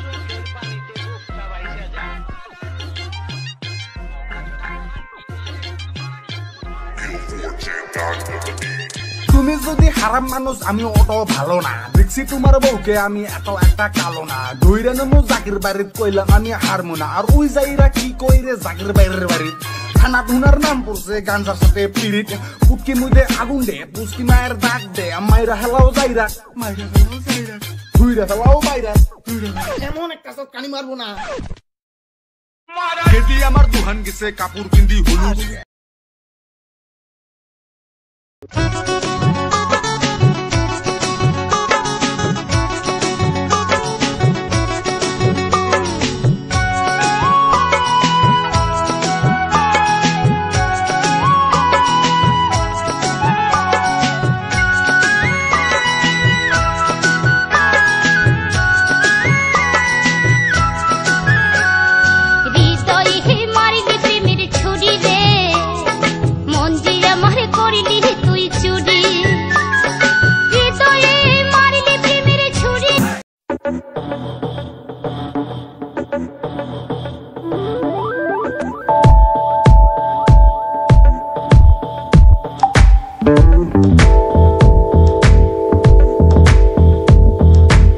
চোখের পানিতে বুকটা ভাইসা যায়। তুমি যদি হারাম মানুষ আমি অত ভালো না, দেখছি তোমার বউকে আমি এত একটা কালো না। দইরা নেমো জাকির বাড়িত কইলাম আমি হারমো না, আর ওই যাইরা কি কইরে জাকির বাইরের বাড়িত। খানা ধুনার নাম পড়ছে গাঞ্জার সাথে পিড়িত, পুটকি মুদে আগুন দে, পুষ্কি মায়ের দাগ দে, মাইরা হেলাও যাইরা, মাইরা হেলাও যাইরা, ধুইরা হেলাও বাইরা, এমন একটা সব কানি মারবো না। খেতি আমার দুহান গেছে কাপড় পিন্দি হলুদ।